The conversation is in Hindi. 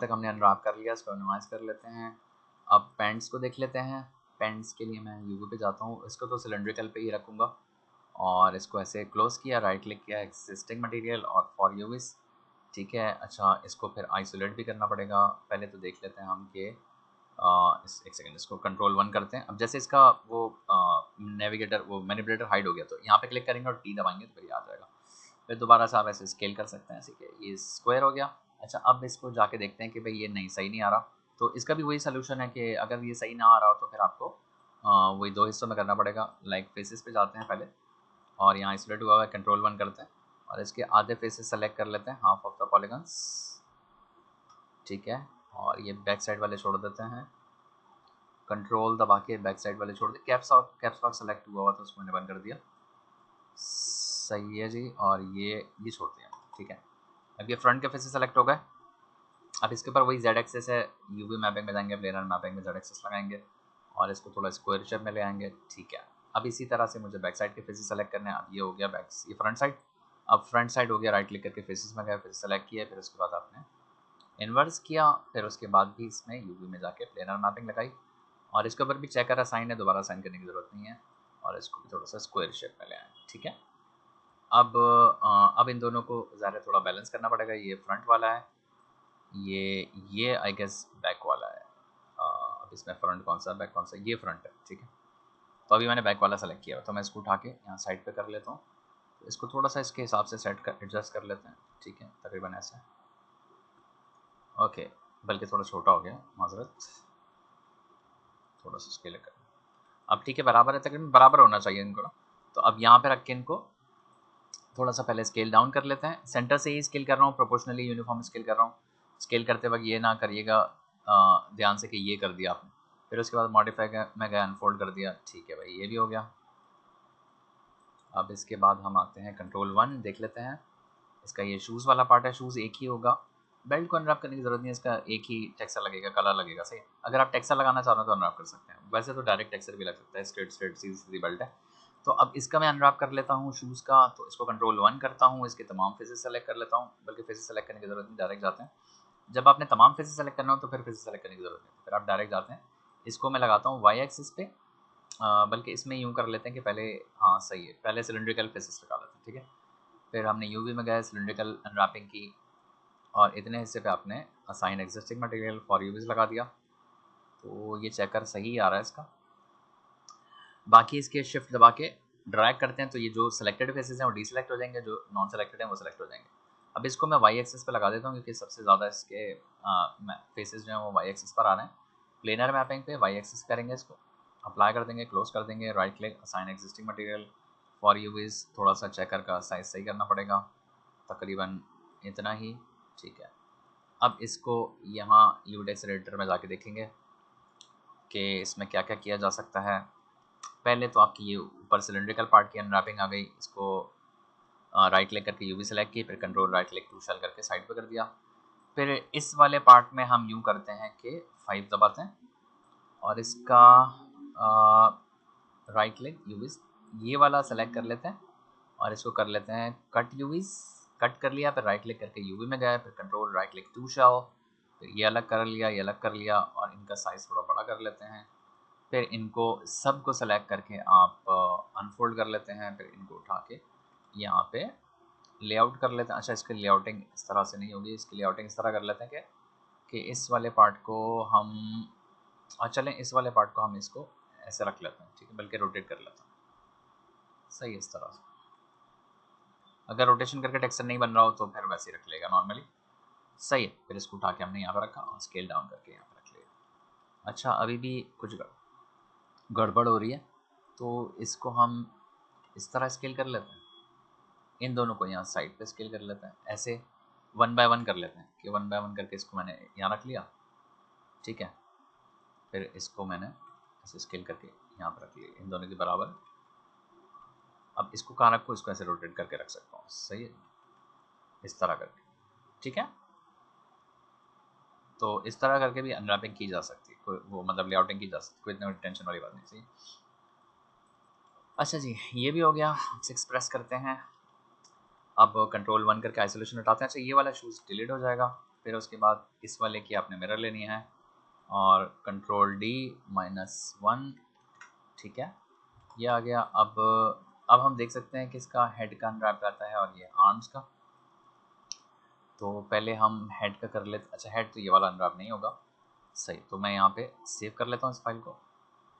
तक हमने अनरैप कर लिया, इसको मिनिमाइज कर लेते हैं। अब पैंट्स को देख लेते हैं। पैंट्स के लिए मैं यूवी पे जाता हूँ, इसको तो सिलेंड्रिकल पे ही रखूँगा और इसको ऐसे क्लोज किया, राइट क्लिक किया, एक्सिस्टिंग मटेरियल और फॉर यूवीज। ठीक है, अच्छा इसको फिर आइसोलेट भी करना पड़ेगा। पहले तो देख लेते हैं हम कि एक सेकंड, इसको कंट्रोल 1 करते हैं। अब जैसे इसका वो नेविगेटर वो मैनिपुलेटर हाइड हो गया तो यहाँ पे क्लिक करेंगे और टी दबाएंगे तो फिर ये आ जाएगा। फिर दोबारा से आप ऐसे स्केल कर सकते हैं, ऐसे कि ये स्क्वायर हो गया। अच्छा अब इसको जाके देखते हैं कि भाई ये नहीं सही नहीं आ रहा, तो इसका भी वही सोल्यूशन है कि अगर ये सही ना आ रहा हो तो फिर आपको वही दो हिस्सों में करना पड़ेगा। लाइक फेसेस पे जाते हैं पहले और यहाँ आइसोलेट हुआ है, कंट्रोल 1 करते हैं और इसके आधे फेसेस सेलेक्ट कर लेते हैं, हाफ ऑफ द पॉलीगन्स। ठीक है, और ये बैक साइड वाले छोड़ देते हैं, कंट्रोल दबा के बैक साइड वाले छोड़ दिए। कैप्स लॉक सेलेक्ट हुआ हुआ तो उसको मैंने बंद कर दिया। सही है जी, और ये छोड़ दिया। ठीक है, अब ये फ्रंट के फेसेस सेलेक्ट हो गए। अब इसके ऊपर वही जेड एक्सेस है, यूवी मैपिंग में जाएंगे, प्लेनर मैपिंग में जेड एक्सेस लगाएंगे और इसको थोड़ा स्क्वायर शेप में ले आएंगे। ठीक है, अब इसी तरह से मुझे बैक साइड के फेसेस सेलेक्ट करने हैं। अब ये हो गया ये फ्रंट साइड। अब फ्रंट साइड हो गया, राइट क्लिक करके फेसेस में गए, फिर सेलेक्ट किया, फिर उसके बाद आपने इन्वर्स किया, फिर उसके बाद भी इसमें यूवी में जाके प्लेनर मैपिंग लगाई और इसके ऊपर भी चेक करा साइन है, दोबारा साइन करने की ज़रूरत नहीं है और इसको भी थोड़ा सा स्क्वायर शेप में ले आए। ठीक है, अब इन दोनों को ज़्यादा थोड़ा बैलेंस करना पड़ेगा। ये फ्रंट वाला है, ये आई गेस बैक वाला है। अब इसमें फ्रंट कौन सा बैक कौन सा, ये फ्रंट है। ठीक है, तो अभी मैंने बैक वाला सेलेक्ट किया तो मैं इसको उठा के यहाँ साइड पे कर लेता हूँ। तो इसको थोड़ा सा इसके हिसाब से सेट कर एडजस्ट कर लेते हैं। ठीक है, तकरीबन ऐसे। ओके, बल्कि थोड़ा छोटा हो गया, माजरत, थोड़ा सा स्केल कर। अब ठीक है, बराबर है, तकरीबन बराबर होना चाहिए इनको ना। तो अब यहाँ पे रख के इनको थोड़ा सा पहले स्केल डाउन कर लेते हैं। सेंटर से ही स्केल कर रहा हूँ, प्रोपोर्शनली यूनिफॉर्म स्केल कर रहा हूँ। स्केल करते वक्त ये ना करिएगा ध्यान से कि ये कर दिया आपने, फिर उसके बाद मॉडिफाई में गया, अनफोल्ड कर दिया। ठीक है भाई, ये भी हो गया। अब इसके बाद हम आते हैं कंट्रोल 1, देख लेते हैं इसका ये शूज़ वाला पार्ट है। शूज़ एक ही होगा, बेल्ट को अनरैप करने की ज़रूरत नहीं है, इसका एक ही टेक्सचर लगेगा, कलर लगेगा। सही, अगर आप टेक्सचर लगाना चाह रहे हो तो अनरैप कर सकते हैं, वैसे तो डायरेक्ट टेक्सचर भी लग सकता है। स्ट्रेट स्ट्रेट सीधी सीधी बेल्ट है। तो अब इसका मैं अनरैप कर लेता हूँ शूज़ का, तो इसको कंट्रोल 1 करता हूँ, इसके तमाम फेसेस सेलेक्ट कर लेता हूँ, बल्कि फेसेस सेलेक्ट करने की ज़रूरत नहीं, डायरेक्ट जाते हैं। जब आपने तमाम फेसेस सेलेक्ट करना हो तो फिर फेसेस सेलेक्ट करने की ज़रूरत नहीं, फिर आप डायरेक्ट जाते हैं। इसको मैं लगाता हूँ वाई एक्सिस पे, बल्कि इसमें यूँ कर लेते हैं कि पहले, हाँ सही है, पहले सिलेंड्रिकल फेसेस लगा लेते हैं। ठीक है, फिर हमने यूवी में गए, सिलेंड्रिकल अनरैपिंग की और इतने हिस्से पे आपने असाइन एग्जिस्टिंग मटेरियल फॉर यूवीज लगा दिया। तो ये चेकर सही आ रहा है इसका। बाकी इसके शिफ्ट दबा के ड्रैग करते हैं तो ये जो सिलेक्टेड फेसेस हैं वो डीसेलेक्ट हो जाएंगे, जो नॉन सेलेक्टेड हैं वो सेलेक्ट हो जाएंगे। अब इसको मैं वाई एक्सिस पे लगा देता हूँ क्योंकि सबसे ज़्यादा इसके फेसेस जो हैं वो वाई एक्सिस पर आ रहे हैं। प्लेनर मैपिंग पे वाई एक्सिस करेंगे, इसको अप्लाई कर देंगे, क्लोज कर देंगे, right click, assign existing material for यूवीज। थोड़ा सा चेकर का साइज सही करना पड़ेगा, तकरीबन इतना ही। ठीक है, अब इसको यहाँ यूडेक्स एडिटर में जाके देखेंगे कि इसमें क्या क्या किया जा सकता है। पहले तो आपकी ये ऊपर सिलेंड्रिकल पार्ट की अनरैपिंग आ गई, इसको राइट क्लिक करके यूवी सेलेक्ट की, फिर control right click to shell करके साइड पे कर दिया। फिर इस वाले पार्ट में हम यूँ करते हैं कि 5 दबाते हैं और इसका राइट क्लिक यूवीज ये वाला सेलेक्ट कर लेते हैं और इसको कर लेते हैं कट यूवीज। कट कर लिया, फिर राइट क्लिक करके यूवी में गए, फिर control right click to shell, फिर ये अलग कर लिया, ये अलग कर लिया और इनका साइज़ थोड़ा बड़ा कर लेते हैं। फिर इनको सबको सेलेक्ट करके आप अनफोल्ड कर लेते हैं, फिर इनको उठा के यहाँ पे लेआउट कर लेते हैं। अच्छा, इसकी लेआउटिंग इस तरह से नहीं होगी, इसकी लेआउटिंग इस तरह कर लेते हैं कि इस वाले पार्ट को हम चलें, इस वाले पार्ट को हम इसको ऐसे रख लेते हैं। ठीक है, बल्कि रोटेट कर लेते हैं। सही है, इस तरह से। अगर रोटेशन करके टेक्सचर नहीं बन रहा हो तो फिर वैसे ही रख लेगा नॉर्मली। सही है, फिर इसको उठा के हमने यहाँ पर रखा और स्केल डाउन करके यहाँ पर रख लिया। अच्छा, अभी भी कुछ गड़बड़ हो रही है तो इसको हम इस तरह स्केल कर लेते हैं, इन दोनों को यहाँ साइड पे स्केल कर लेते हैं, ऐसे 1 बाय 1 कर लेते हैं कि 1 बाय 1 करके इसको मैंने यहाँ रख लिया। ठीक है, फिर इसको मैंने ऐसे स्केल करके यहाँ पर रख लिया, इन दोनों के बराबर। अब इसको कहाँ रखो, इसको ऐसे रोटेट करके रख सकता हूँ। सही है, इस तरह करके। ठीक है, तो इस तरह करके भी अनरैपिंग की जा सकती है, कोई वो मतलब लेआउटिंग की जा सकती है, कोई इतना टेंशन वाली बात नहीं। सही। अच्छा जी, ये भी हो गया। 6 प्रेस करते हैं, अब कंट्रोल 1 करके आइसोलेशन हटाते हैं। अच्छा, ये वाला शूज़ डिलीट हो जाएगा फिर उसके बाद इस वाले की आपने मिरर लेनी है और कंट्रोल D -1, ठीक है, ये आ गया। अब हम देख सकते हैं कि इसका हेड का अनरैप रहता है और ये आर्म्स का। तो पहले हम हेड का कर लेते, अच्छा हेड तो ये वाला अनरैप नहीं होगा, सही। तो मैं यहाँ पे सेव कर लेता हूँ इस फाइल को